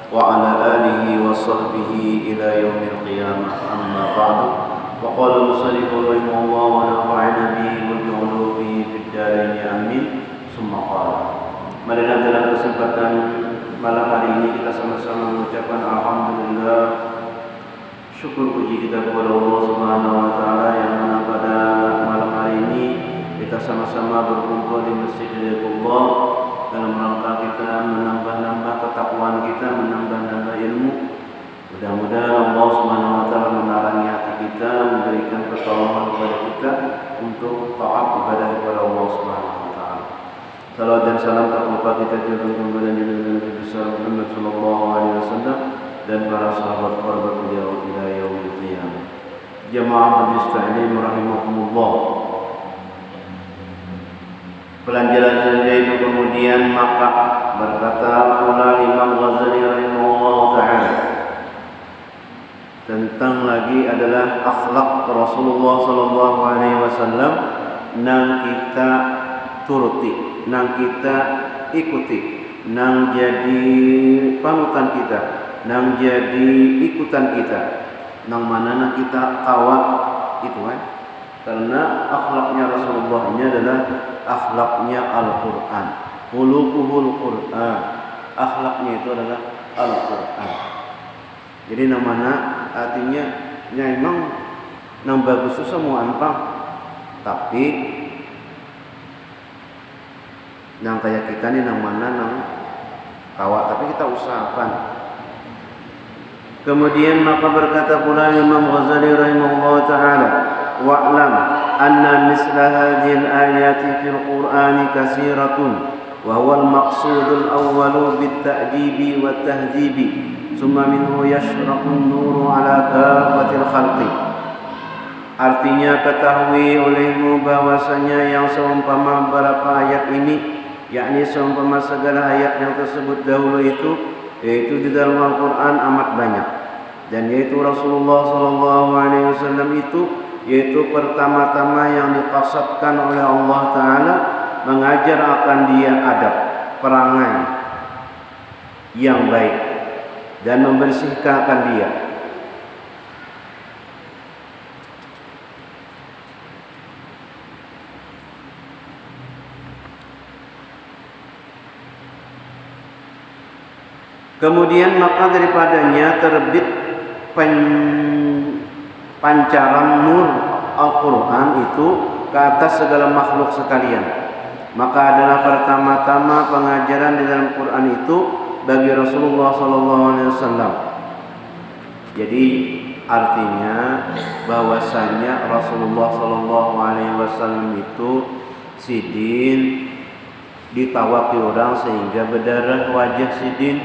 وعلى آله وصحبه إلى يوم القيامة. أما بعد، وقال المصنف رحمه الله ونفعنا به وبعلومه في الدارين آمين. ثم قال, marilah dalam kesempatan malam hari ini kita sama-sama mengucapkan alhamdulillah, syukur puji kita kepada Allah Subhanahu wa taala yang mana pada malam hari ini kita sama-sama berkumpul di Masjid Allah dalam rangka kita menambah-nambah ketakwaan kita, menambah-nambah ilmu. Mudah-mudahan Allah Subhanahu wa taala menarangi hati kita, memberikan pertolongan kepada kita untuk taat ibadah kepada Allah Subhanahu wa taala. Salawat dan salam tak lupa kita jatuhkan kepada Nabi besar Muhammad sallallahu alaihi wasallam dan para sahabat kerabat beliau ila yaumil qiyamah. Jamaah majlis ta'lim rahimakumullah. Pelajaran selanjutnya itu kemudian maka berkata pula Imam Ghazali rahimahullah ta'ala tentang lagi adalah akhlak Rasulullah sallallahu alaihi wasallam nang kita turuti, nang kita ikuti, nang jadi panutan kita, nang jadi ikutan kita, nang mana nang kita kawat itu kan. Karena akhlaknya Rasulullah ini adalah akhlaknya Al-Quran. Khuluquhul Quran. Akhlaknya itu adalah Al-Quran. Jadi namanya artinya memang nang bagus itu semua ampang. Tapi nang kayak kita nih nang mana nang kawat, tapi kita usahakan. Kemudian maka berkata pula Imam Ghazali rahimahullah ta'ala, wa'lam anna misla hadhil ayati fil Qur'ani katsiratun wa huwa al-maqsudul awwalu bit-ta'dibi wat-tahdzibi summa minhu yashraqu an-nuru ala kafatil khalqi. Artinya ketahui olehmu bahwasanya yang seumpama beberapa ayat ini, yakni seumpama segala ayat yang tersebut dahulu itu, yaitu di dalam Al-Quran amat banyak, dan yaitu Rasulullah sallallahu alaihi wasallam itu yaitu pertama-tama yang diqasadkan oleh Allah Ta'ala mengajar akan dia adab, perangai yang baik dan membersihkan dia. Kemudian maka daripadanya terbit pancaran nur Al-Quran itu ke atas segala makhluk sekalian. Maka adalah pertama-tama pengajaran di dalam Quran itu bagi Rasulullah SAW. Jadi artinya bahwasanya Rasulullah SAW itu sidin ditawaki orang sehingga berdarah wajah sidin,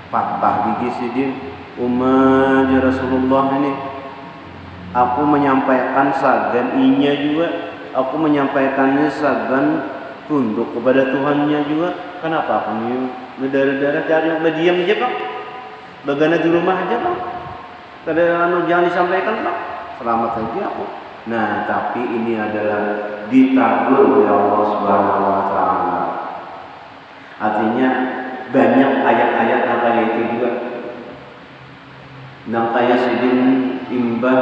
patah gigi sidin. Umat Rasulullah ini, aku menyampaikan sagan inya juga, aku menyampaikannya sagan tunduk kepada Tuhannya juga. Kenapa aku berdarah-darah cari berdiam aja Pak? Bagana di rumah aja Pak? Kadang jangan disampaikan Pak, selamat aja aku. Nah tapi ini adalah ditagur oleh Allah Subhanahu wa taala. Artinya banyak ayat-ayat yang kayak itu juga. Nang kaya sidin imbah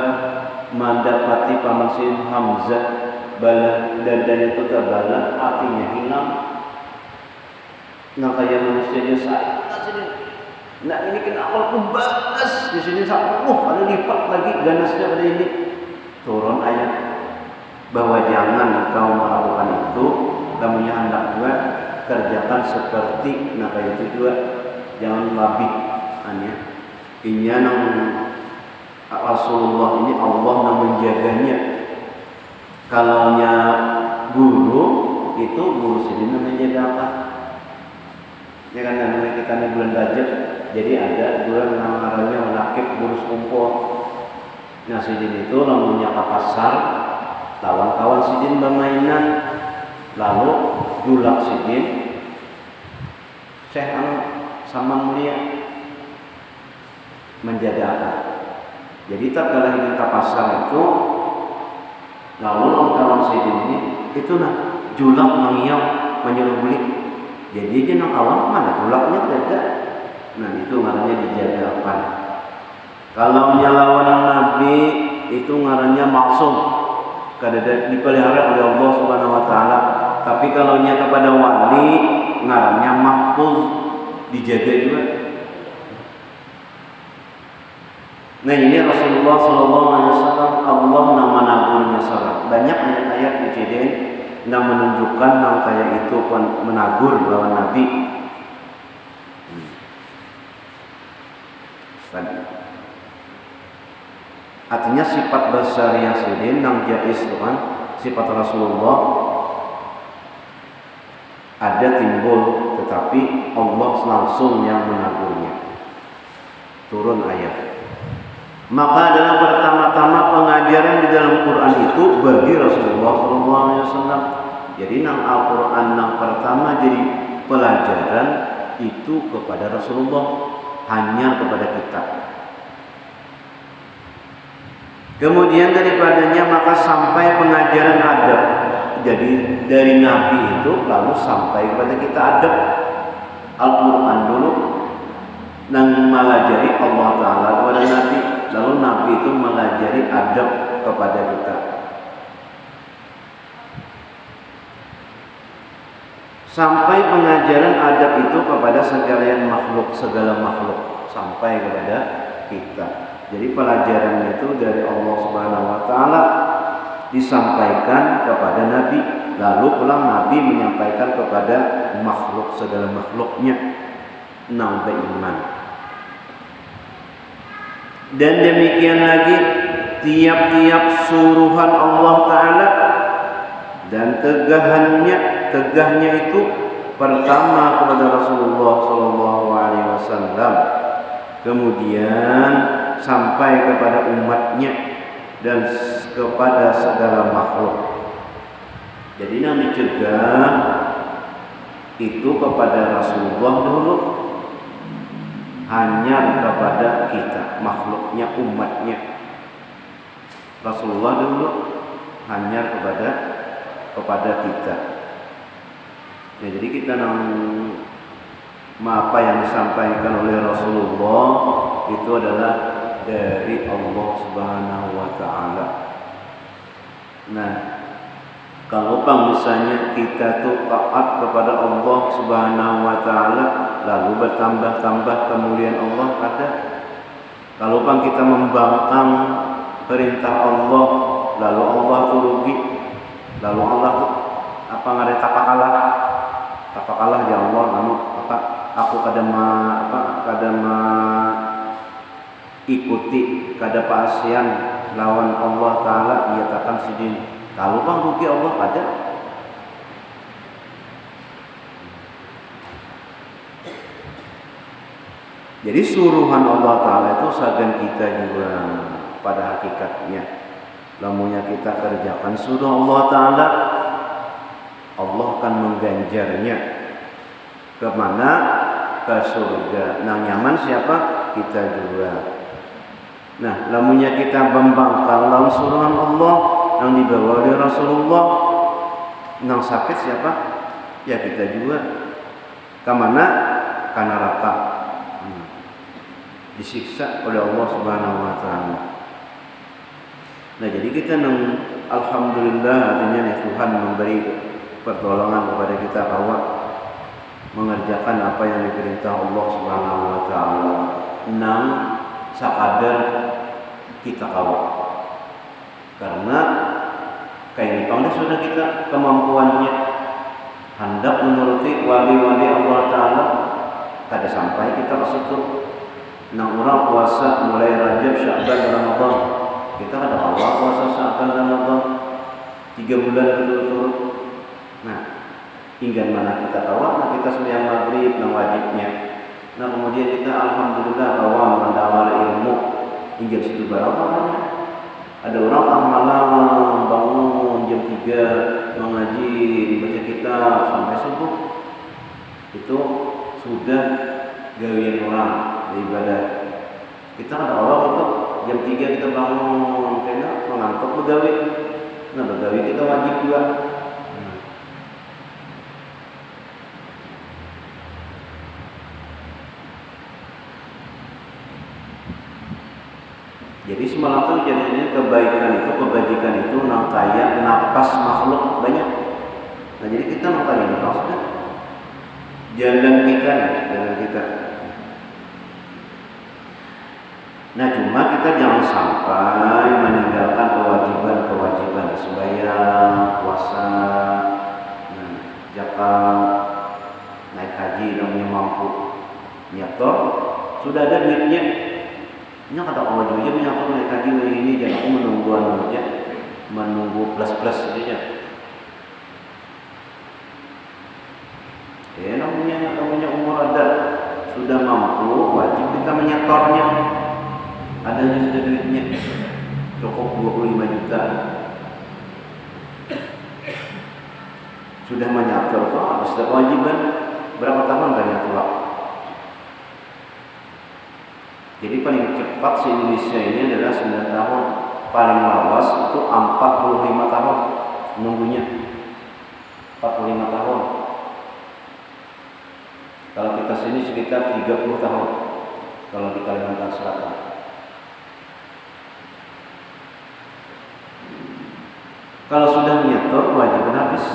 mendapati pamasin Hamzah bala dan itu terbala artinya hilang. Nang kaya manusianya saya sidin. Nah ini kena awal pembatas di sini sama ada lipat lagi ganasnya pada ini. Turun ayat bahwa jangan kau melakukan itu, kamu hendak juga kerjakan seperti nah kayak itu juga, jangan labih aneh. Inya nang Rasulullah ini Allah nang menjaganya. Kalaunya guru itu guru sendiri menjaga apa? Ya kan namanya kita nih bulan Rajab, jadi ada bulan namanya menakib guru kumpul. Nah sidin itu namanya ke pasar, kawan-kawan sidin bermainan, lalu julak sidin, Syekh sama mulia menjaga apa? Jadi tak kalah ingin ke pasar itu, lalu kawan sidin ini itu nah julak mengiau menyuruh beli. Jadi dia nang awal mana julaknya ada. Nah itu ngarannya dijagakan. Kalau lawan Nabi itu ngarannya maksum, kada dipelihara oleh Allah Subhanahu Wa Taala. Tapi kalau nya kepada wali ngarannya mahfuz, dijaga juga. Nah ini Rasulullah SAW Allah nama nagurnya salah. Banyak ayat-ayat kejadian yang menunjukkan yang kayak itu menagur lawan Nabi. Artinya sifat basariyah sidin yang jais kan sifat Rasulullah ada timbul, tetapi Allah langsung yang menagurnya. Turun ayat. Maka adalah pertama-tama pengajaran di dalam Quran itu bagi Rasulullah SAW. Jadi nang Al-Quran yang pertama jadi pelajaran itu kepada Rasulullah, hanya kepada kita. Kemudian daripadanya maka sampai pengajaran adab. Jadi dari Nabi itu lalu sampai kepada kita adab. Al-Quran dulu nang melajari Allah Ta'ala kepada Nabi, lalu Nabi itu melajari adab kepada kita. Sampai pengajaran adab itu kepada segala makhluk sampai kepada kita. Jadi pelajaran itu dari Allah Subhanahu Wa Taala disampaikan kepada Nabi, lalu pulang Nabi menyampaikan kepada segala makhluknya nang beriman. Dan demikian lagi tiap-tiap suruhan Allah Ta'ala dan tegahnya itu pertama kepada Rasulullah SAW, kemudian sampai kepada umatnya dan kepada segala makhluk. Jadi yang dicegah itu kepada Rasulullah dulu, hanya kepada kita, makhluknya, umatnya. Rasulullah dulu hanya kepada kita. Ya, jadi kita apa yang disampaikan oleh Rasulullah itu adalah dari Allah Subhanahu Wa Taala. Nah, kalau misalnya kita tuh taat kepada Allah Subhanahu Wa Taala, lalu bertambah kemuliaan Allah ada. Kalau kita membangkang perintah Allah, lalu Allah tuh rugi, lalu Allah tuh ngare tapakalah ya Allah, aku kadama ikuti kada paasian lawan Allah Ta'ala ia takkan sidin. Kalau rugi Allah ada. Jadi suruhan Allah Ta'ala itu sagan kita juga pada hakikatnya. Lamunya kita kerjakan suruh Allah Ta'ala, Allah akan mengganjarnya kemana? Ke surga. Nah nyaman siapa? Kita juga. Nah lamunya kita membangkang lawan suruhan Allah yang dibawa oleh Rasulullah, yang sakit siapa? Ya kita juga. Kemana? Ke neraka. Disiksa oleh Allah Subhanahu Wa Taala. Nah jadi kita alhamdulillah artinya nih Tuhan memberi pertolongan kepada kita bahwa mengerjakan apa yang diperintah Allah Subhanahu Wa Taala. Sakadar kita kawal. Karena kayak ini sudah kita kemampuannya hendak menuruti wali-wali Allah Ta'ala, kada sampai kita ke situ. Orang puasa mulai Rajab, Sya'ban, Ramadan, kita kada awal puasa Sya'ban, Ramadan 3 bulan berturut-turut. Nah hingga mana kita kawal? Nah kita sembahyang maghrib yang wajibnya. Nah kemudian kita alhamdulillah kawal mendawal ilmu hingga situ berapa. Ada orang malam bangun jam 3 mengaji, baca kitab sampai subuh. Itu sudah gawian orang ibadah. Kita ada awal itu jam 3 kita bangun karena mengantuk begawi. Nah begawi kita wajib juga. Jadi semalam tuh jadinya kebajikan itu kayak napas makhluk banyak. Nah jadi kita makanya ini maksudnya jalan kita. Nah cuma kita jangan sampai meninggalkan kewajiban sembahyang, puasa, zakat, naik haji namanya mampu nyetor, sudah ada duitnya. Nya kata Allah juga menyampaikan naik haji ini jangan aku menungguan aja, menunggu plus saja. Namanya umur ada, sudah mampu wajib kita menyetornya. Adanya sudah duitnya, cukup 25 juta. Sudah menyetor kok, habis kewajiban berapa tahun banyak tua. Jadi paling cepat di Indonesia ini adalah 9 tahun, paling lawas itu 45 tahun menunggunya. 45 tahun. Kalau kita sini sekitar 30 tahun. Kalau di Kalimantan Selatan. Kalau sudah menyetor wajib habis.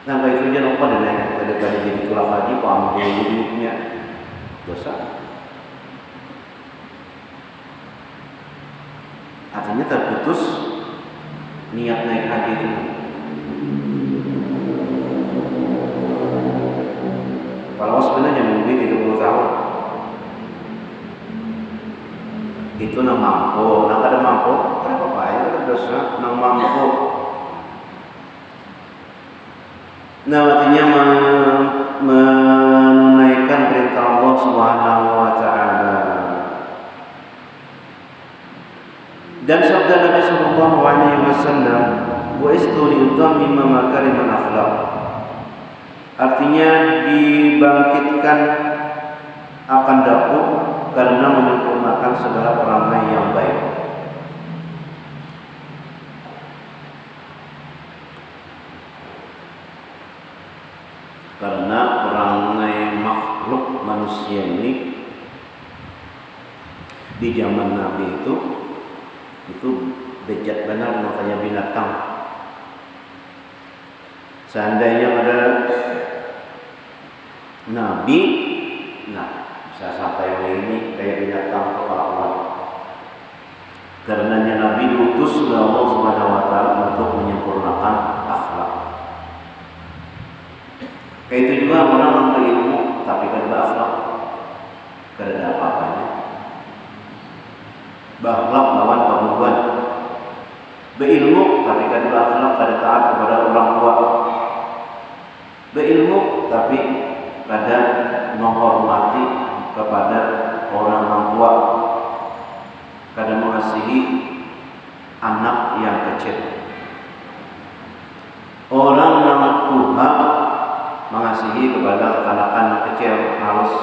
Nah baik kerja lupa dan naik daripada jadi tulang haji, ambil duitnya dosa. Artinya terputus niat naik haji itu. Kalau sebenarnya mungkin 30 tahun itu nang mampu, nang kada mampu, kenapa baik ada dosa nang mampu. Nah artinya menunaikan perintah Allah Subhanahu wa taala. Dan sabda Nabi sallallahu alaihi wasallam, "Wa isturi utammima makarimal akhlaq." Artinya dibangkitkan akan dapur karena menyempurnakan segala perangai yang baik. Karena perangai makhluk manusia ini di zaman Nabi itu bejat benar, makanya binatang. Seandainya ada Nabi, bisa sampai ini kayak binatang kepala. Karenanya Nabi diutus oleh Allah Subhanahu wa taala untuk menyempurnakan akhlak. Kayak itu juga orang yang berilmu tapi kan berakhlak, tidak ada apa-apanya. Berakhlak lawan pembunuhan. Berilmu tapi kan berakhlak, kada taat kepada orang tua. Berilmu tapi kada menghormati kepada orang tua, kada mengasihi anak yang kecil. Orang yang tua mengasihi kepada anak-anak kecil halus.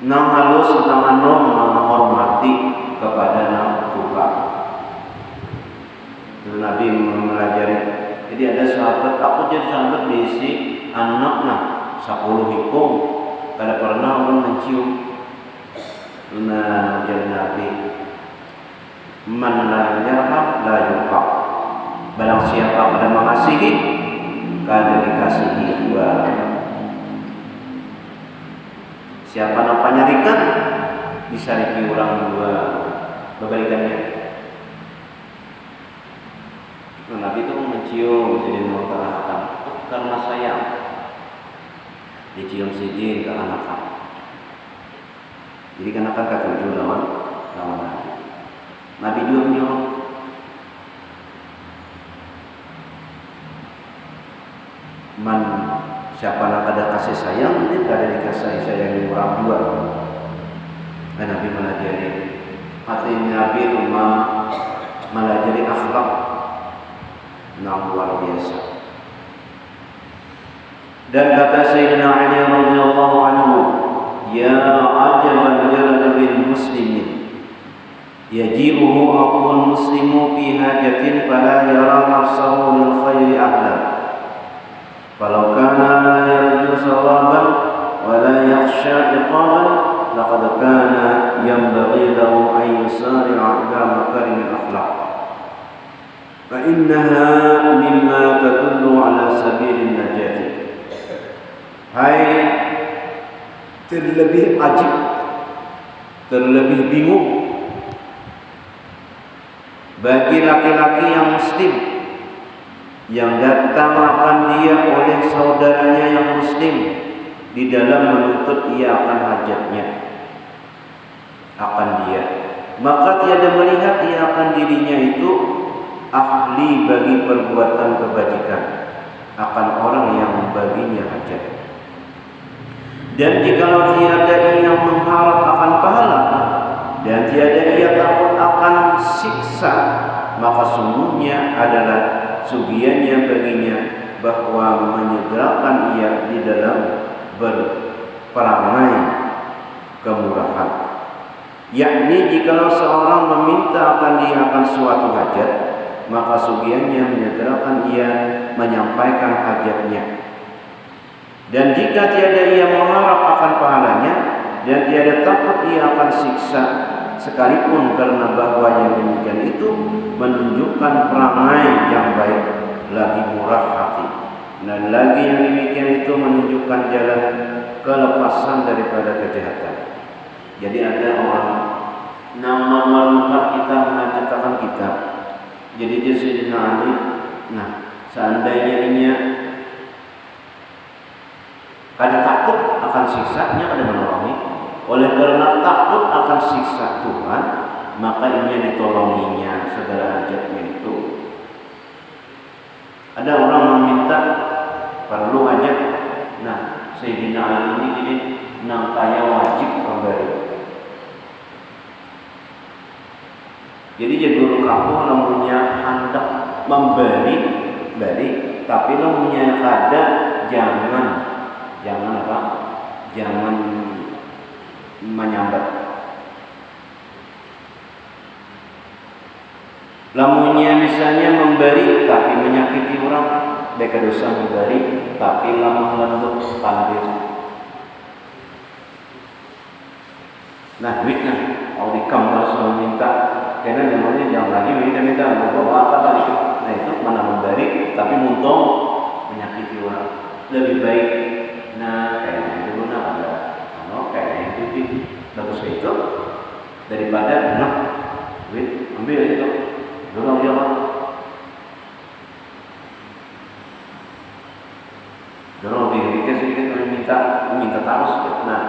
Nang halus nang anom menghormati kepada nang tua. Nabi mempelajari. Jadi ada sahabat, aku jadi sahabat diisi anaknya 10 hikum, kada pernah orang mencium. Nah, jadi Nabi, man la yarham la yuqam. Barang siapa kada mengasihi, kada dikasihi juga. Siapa nak penyarikan, disariki orang dua. Kebalikannya. Nabi itu mencium sidin mengatakan karena sayang, dicium sidin ke anak. Jadi kan akan ketujuh lawan Nabi. Nabi juga menyuruh man siapa nak ada kasih sayang, ini kada dikasih sayang orang dua. Dan Nabi melajari hati Nabi melajari akhlak yang luar biasa. Dan kata Sayyidina Ali radhiyallahu anhu, ya ajaban lirajulin muslimin yajibuhu aqul muslimu fi hajatin fala yara nafsahu lil khairi ahla falau kana la yarju sawaban wa la yakhsha iqaban laqad kana yanbaghi lahu an yusari'a ila makarimil akhlaq fa innaha mimma tadullu ala sabilin najati. Hai terlebih ajib, terlebih bingung bagi laki-laki yang muslim yang datang akan dia oleh saudaranya yang muslim di dalam menuntut ia akan hajatnya, akan dia, maka tiada melihat ia akan dirinya itu ahli bagi perbuatan kebajikan akan orang yang membaginya hajat. Dan jikalau tiada ia mengharap akan pahala dan tiada ia takut akan siksa, maka sungguhnya adalah sugiannya baginya bahwa menyegerakan ia di dalam berperangai kemurahan. Yakni jikalau seorang meminta akan dia akan suatu hajat, maka sugiannya menyegerakan ia menyampaikan hajatnya. Dan jika tiada ia mengharap akan pahalanya dan tiada takut ia akan siksa, sekalipun karena bahwa yang demikian itu menunjukkan perangai yang baik, lagi murah hati, dan lagi yang demikian itu menunjukkan jalan kelepasan daripada kejahatan. Jadi ada orang nama memerlukan kita, menghajatkan kita. Jadi dia Sayyidina Ali, nah seandainya ini kada takut akan siksanya, kada menolongi. Oleh karena takut akan siksa Tuhan, maka ini ditolonginya segala hajatnya itu. Ada orang meminta perlu hajat, nah Sayyidina Ali ini jadi nang kaya wajib memberi. Jadi jadi guru kamu namanya hendak memberi, tapi namanya kada jangan apa? Jangan menyambat. Lamunnya misalnya memberi tapi menyakiti orang, baik dosa memberi tapi lamah lembut pandir. Nah duitnya, kalau di kamu harus meminta, karena namanya jangan lagi minta mau apa tadi. Nah itu mana memberi tapi muntung menyakiti orang. Lebih baik, nah kayaknya dulu ada, kayaknya itu bagus itu daripada duit ambil itu. Dorong dia apa? Dorong lebih sedikit minta terus. Nah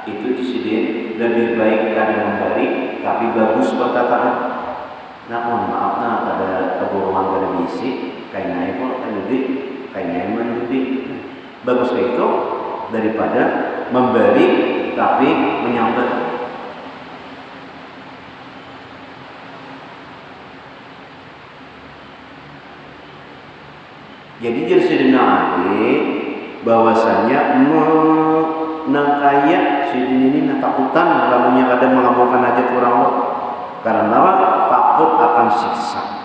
itu disini lebih baik kada memberi tapi bagus perkataan. Nah mohon maaf ada kebohongan kada bisi, kayaknya itu duit, kayaknya duit. Bagus kayak itu daripada memberi tapi menyambat. Jadi Sayyidina Ali bahwasanya menangkaya Sayyidina ini takutan lalunya kada mengabulkan hajat orang Allah karena apa? Takut akan siksa.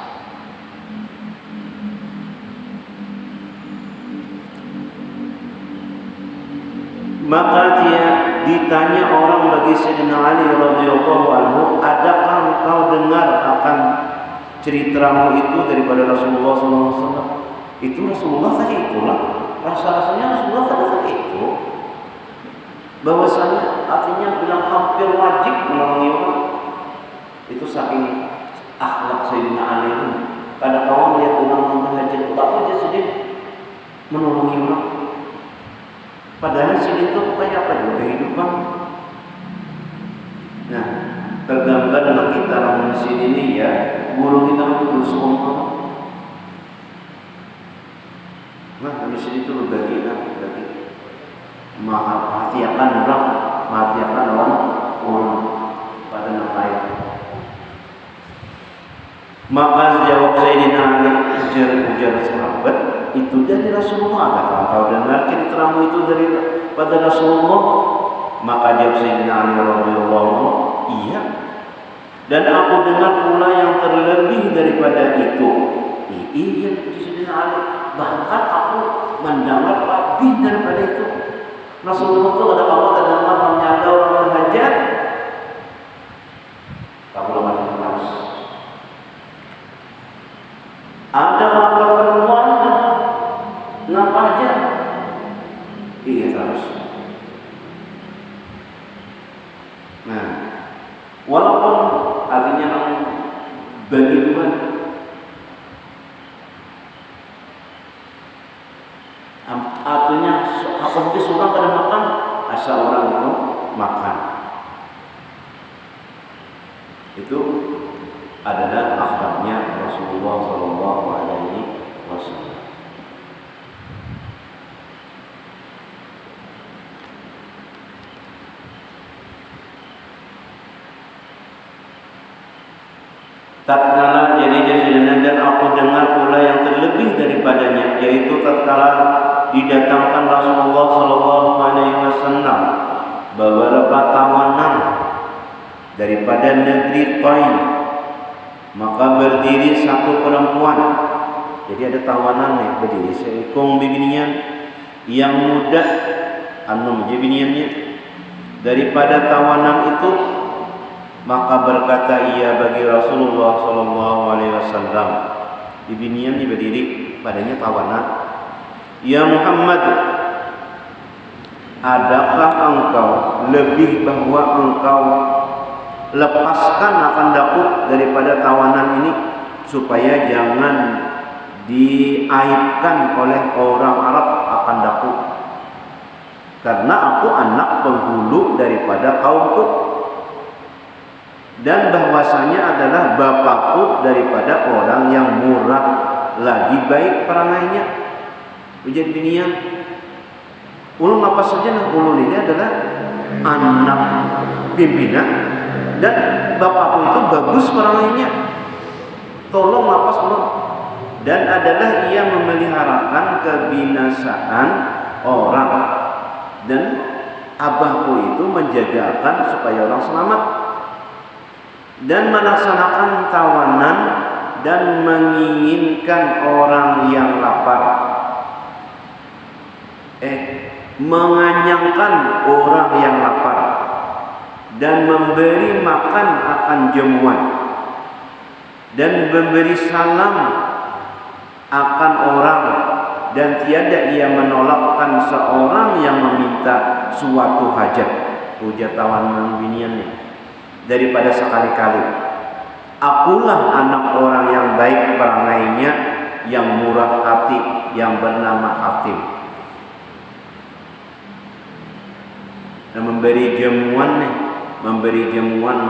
Maka dia ditanya orang bagi Sayyidina Ali radhiyallahu anhu, adakah engkau dengar akan ceritamu itu daripada Rasulullah SAW? Itu Rasulullah saja itulah. Rasa-rasanya Rasulullah saja itu. Bahwasanya artinya bilang hampir wajib menolongi orang. Itu saking akhlak Sayyidina Ali itu. Kadang kawan melihat orang menghajat, tapi dia sedih menolongi orang. Padahal sedih itu kayak apa juga kehidupan. Nah, tergambar dalam kita orang di sini nih ya, guru kita guru sekolah. Nah, di sini itu berbagi. Menghatiakan orang pada namanya. Maka jawab Sayyidina Ali, ujar sahabat, itu dari Rasulullah. Adakah kau dengar ceritamu itu pada Rasulullah? Maka jawab Sayyidina Ali radhiyallahu anhu, iya. Dan aku dengar pula yang terlebih daripada itu. Iya, Sayyidina Ali. Bahkan aku mendengar lebih daripada itu. Rasulullah itu ada kawan terdengar menyadar orang berhajat, Nah, walaupun artinya bagi Tuhan artinya apa mungkin seorang pada makan asal orang itu makan, itu adalah akhlaknya Rasulullah Shallallahu Alaihi Wasallam. Tatkala jadi dan aku dengar pula yang terlebih daripadanya, yaitu tatkala didatangkan Rasulullah Shallallahu Alaihi Wasallam beberapa tawanan daripada negeri Taif, maka berdiri satu perempuan. Jadi ada tawanan yang berdiri seekong bibinian yang muda, bibiniannya daripada tawanan itu. Maka berkata ia bagi Rasulullah Sallallahu Alaihi Wasallam, bibinian berdiri padanya tawanan, ya Muhammad, adakah engkau lebih bahwa engkau lepaskan akan daku daripada tawanan ini supaya jangan diaibkan oleh orang Arab akan daku, karena aku anak penghulu daripada kaumku, dan bahwasanya adalah bapakku daripada orang yang murah lagi baik perangainya. Ujar binian, ulun apa saja nah ulun ini adalah anak pimpinan dan bapakku itu bagus perangainya. Tolong lapas ulun. Dan adalah ia memeliharakan kebinasaan orang, dan abahku itu menjagakan supaya orang selamat dan melaksanakan tawanan dan menginginkan orang yang lapar, menganyangkan orang yang lapar dan memberi makan akan jemuan dan memberi salam akan orang, dan tiada ia menolakkan seorang yang meminta suatu hajat. Ujar tawanan biniannya, daripada sekali-kali. Akulah anak orang yang baik perangainya, yang murah hati, yang bernama Hatim. Dan memberi jamuan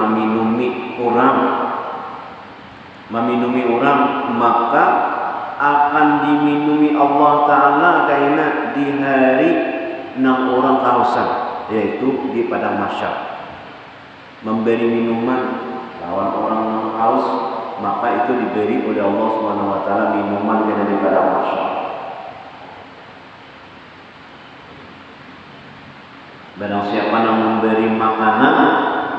meminumi orang, maka akan diminumi Allah Ta'ala kaina di hari 6 orang kehausan, yaitu di padang mahsyar. Memberi minuman lawan orang haus, maka itu diberi oleh Allah Subhanahu wa taala minuman yang daripada mahsyar. Barang siapa yang memberi makanan,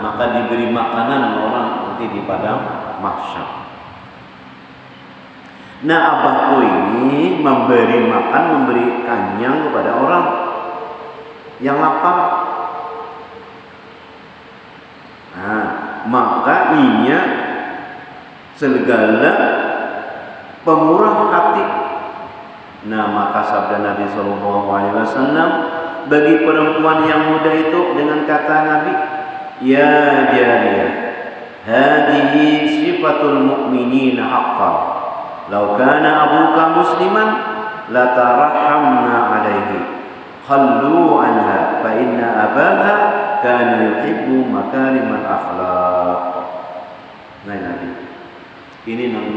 maka diberi makanan orang nanti di padang mahsyar. Nah, abahku ini memberi makan, memberi kanyang kepada orang yang lapar. Nah, maka inya segala pemurah hati. Nah, maka sabda Nabi Sallallahu Alaihi Wasallam bagi perempuan yang muda itu dengan kata Nabi, ya jariyah, hadhihi sifatul mu'minina haqqan. Lau kana abuka musliman la tarahamna alaihi. Khallu anha fa inna abaha kana yuhibbu makarimal akhlaq. Nah, Nabi, ini nang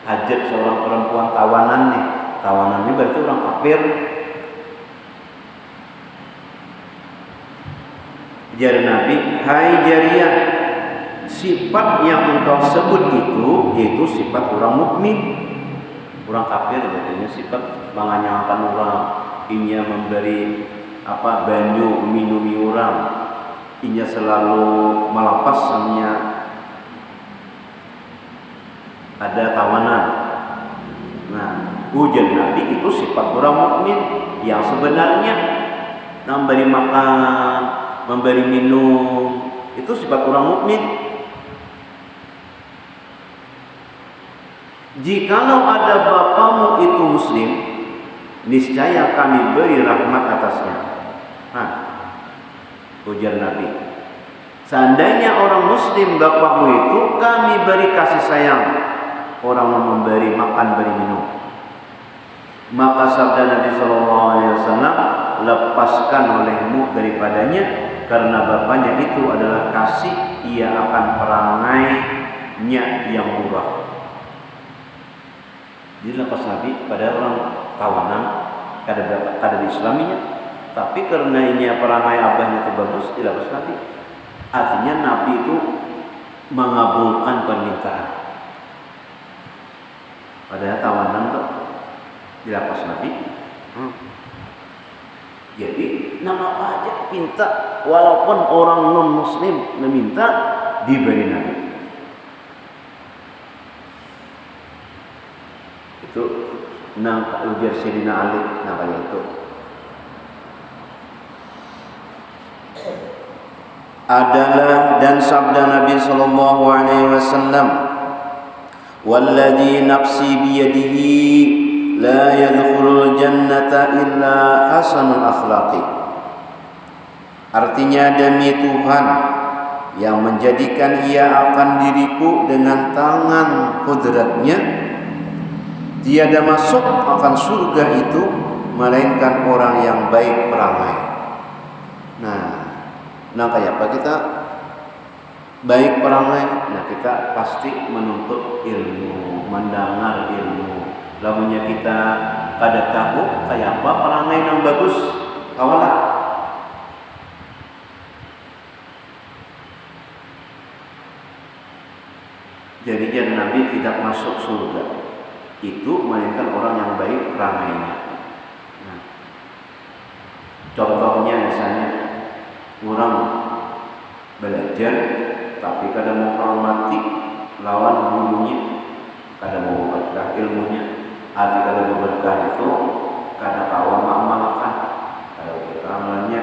hajat seorang perempuan tawanan nih. Tawanan ini berarti orang kafir. Jar Nabi, hai jariyah, sifat yang engkau sebut itu yaitu sifat orang mukmin. Orang kafir jadinya sifat menganyangkan orang, inya memberi banyu minumi orang, inya selalu melepas samnya ada tawanan. Nah, ujar Nabi itu sifat orang mukmin yang sebenarnya, memberi makan, memberi minum, itu sifat orang mukmin. Jikalau ada bapamu itu muslim, niscaya kami beri rahmat atasnya. Nah, ujar Nabi, Seandainya orang muslim bapakmu itu, kami beri kasih sayang. Orang memberi makan, beri minum. Maka sabda Nabi SAW, lepaskan olehmu daripadanya, karena bapaknya itu adalah kasih, ia akan perangainya yang murah. Jadi lepas Nabi pada orang tawanan, kada Islaminya, tapi karena ini perangai abahnya itu bagus, dilepas Nabi. Artinya Nabi itu mengabulkan permintaan. Padahal tawanan tuh dilepas Nabi. Jadi nama apa aja minta, walaupun orang non muslim meminta, diberi Nabi. Itu ujar Sayyidina Ali namanya itu. Adalah dan sabda Nabi sallallahu alaihi wasallam, "Walladzi nafsi biyadihi la yadkhulul jannata illa hasanul akhlaqi." Artinya, demi Tuhan yang menjadikan ia akan diriku dengan tangan kudratnya, tiada masuk akan surga itu melainkan orang yang baik perangai. Nah kayak apa kita baik perangai? Nah, kita pasti menuntut ilmu, mendengar ilmu. Lamunya kita kada tahu kayak apa perangai yang bagus, kawalah. Jadi Nabi tidak masuk surga itu melainkan orang yang baik perangainya. Nah, contohnya misalnya orang belajar tapi kada mau hormati lawan gurunya, kada mau berkah ilmunya. Arti kada mau berkah itu kada kawan mengamalkan, kada beramalannya,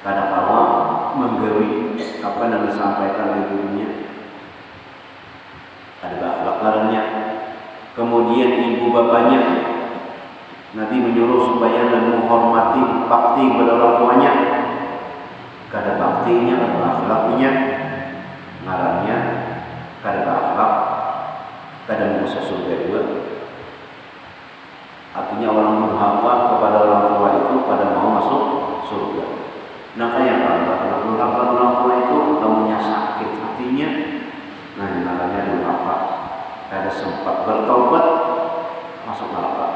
kada kawan menggawi apa yang disampaikan oleh gurunya, ada akhlak karanya. Kemudian ibu bapaknya, Nabi menyuruh supaya menghormati bakti kepada orang tuanya. Kada baktinya, kada akhlaknya, ngarannya kada akhlak, kada masuk surga juga. Artinya orang mengharap kepada orang tua itu pada mau masuk surga. Nah kayak apa? Mengharap orang tua itu namanya sakit hatinya. Nah ngarannya durhaka. Kada sempat bertaubat, masuk neraka.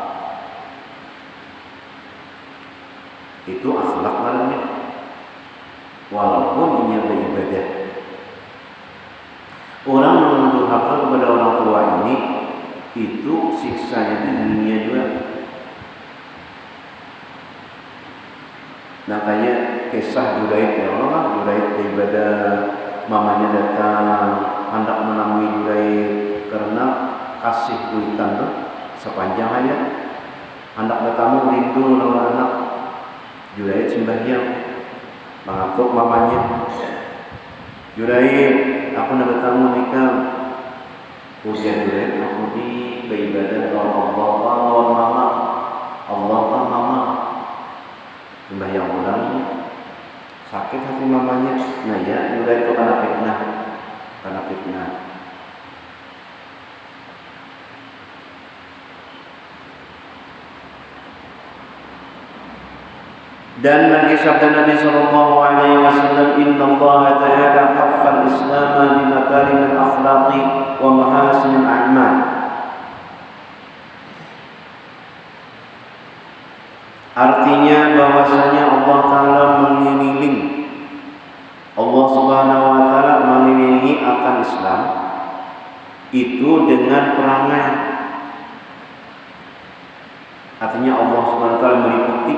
Itu akhlak ngarannya. Walaupun ini beribadah, orang yang durhaka kepada orang tua ini, itu siksanya di dunia juga. Nah kayak kisah Juraid ya Allah, Juraid daripada mamanya datang hendak menemui Juraid karena kasih kuitan tuh sepanjang hayat, hendak bertamu rindu lawan anak. Juraid sembahyang mengatuk mamanya, Juraid, aku nak bertamu nikah. Ujian Juraid, aku di beribadah lawan Allah, lawan mama, Allah kan mama. Sembahyang ulangnya, sakit hati mamanya. Nah ya, Juraid itu karena fitnah. Dan lagi sabda Nabi sallallahu alaihi wasallam, "Inna Allah ta'ala haffa al-Islam bi makarim al-akhlaqi wa mahasin al-a'mal." Artinya bahwasanya Allah Ta'ala mengelilingi, Allah Subhanahu wa Ta'ala mengelilingi akan Islam itu dengan perangai. Artinya Allah Subhanahu wa Ta'ala meliputi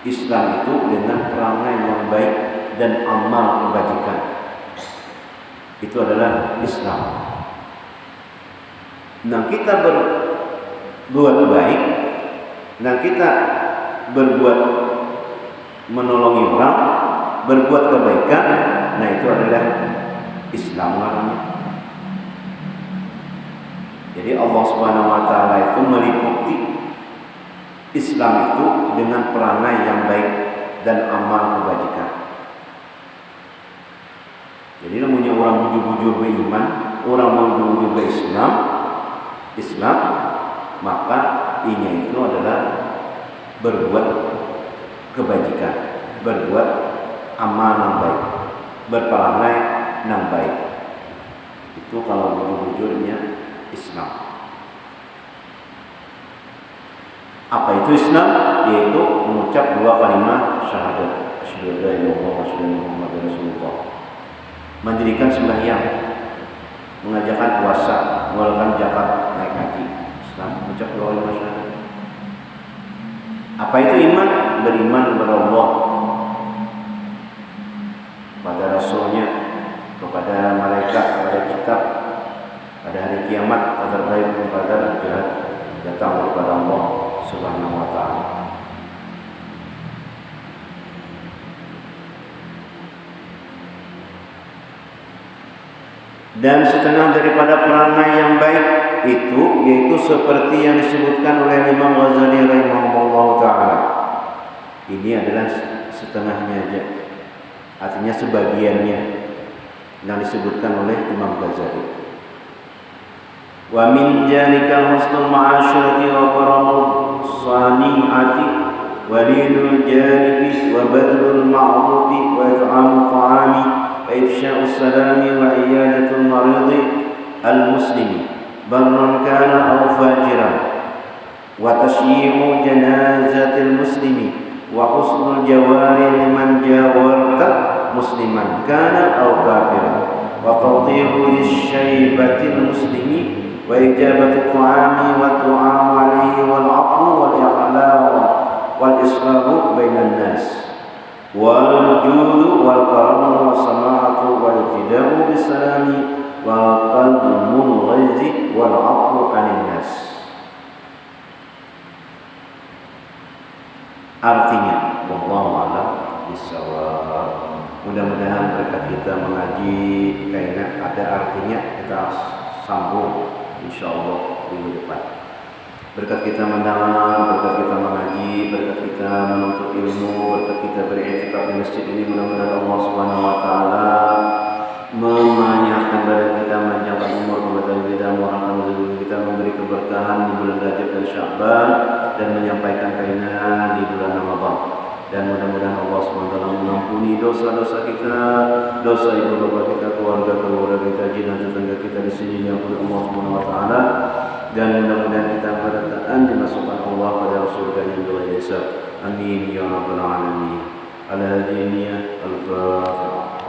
Islam itu dengan perangai yang baik dan amal kebajikan. Itu adalah Islam. Nah kita berbuat baik, nah kita berbuat menolongi orang, berbuat kebaikan, nah itu adalah Islam namanya. Jadi Allah Subhanahu wa Ta'ala itu meliputi Islam itu dengan perangai yang baik dan amal kebajikan. Jadi namanya orang bujur-bujur beriman, orang bujur-bujur berislam, Islam, maka inya itu adalah berbuat kebajikan, berbuat amal yang baik, berperangai yang baik. Itu kalau bujur-bujurnya Islam. Apa itu Islam? Yaitu mengucap dua kalimat syahadat, asyhadu an la ilaha illallah wa asyhadu anna muhammadar rasulullah. Mendirikan sembahyang, mengajarkan puasa, mengeluarkan zakat, naik haji. Islam mengucap dua kalimat syahadat. Apa itu iman? Beriman kepada Allah, pada Rasulnya, kepada malaikat, kepada kitab, pada hari kiamat, qadar baik dan qadar jahat datang daripada Allah Subhanahu wa taala. Dan setengah daripada perangai yang baik itu yaitu seperti yang disebutkan oleh Imam Ghazali rahimahullah taala. Ini adalah setengahnya aja. Artinya sebagiannya yang disebutkan oleh Imam Ghazali. Wa min jalikal husnul ma'asyati wa karamul sani'ati wa lidul janibi wa badlul ma'rufi wa it'amul ta'ami wa ifsya'us salami wa iyadatul maridi al-muslimi barran kana aw fajiran wa tashyi'u janazatil muslimi wa husnul jawari liman jawarta musliman kana aw kafiran wa tawdihu lisyaibatil muslimi wa ijabatu ta'ami wa du'a'u alaihi wal 'afwu wal ikhlaq wal islahu bainan nas wal judu wal karamu was samahatu wal ibtida'u bis salami wa qadmul ghaizi wal 'afwu 'anil nas. Artinya wallahu a'lam bishawab. Mudah-mudahan berkat kita mengaji kayaknya ada artinya, kita sambung insyaallah minggu depan. Berkat kita mendengar, berkat kita mengaji, berkat kita menuntut ilmu, berkat kita beriktikaf di masjid ini, mudah-mudahan Allah Subhanahu wa taala memanjangkan badan kita, memanjangkan umur kita, murahkan rezeki kita, memberi keberkahan di bulan Rajab dan Sya'ban, dan menyampaikan kainan di bulan Ramadan. Dan mudah-mudahan Allah SWT mengampuni dosa-dosa kita, dosa ibu bapa kita, keluarga kita, jiran tetangga kita di sini yang oleh Allah SWT. Dan mudah-mudahan kita berdekatan dimasukkan Allah pada surga yang bila hisab. Amin ya rabbal alamin. Ala hadiniya al-Fatihah.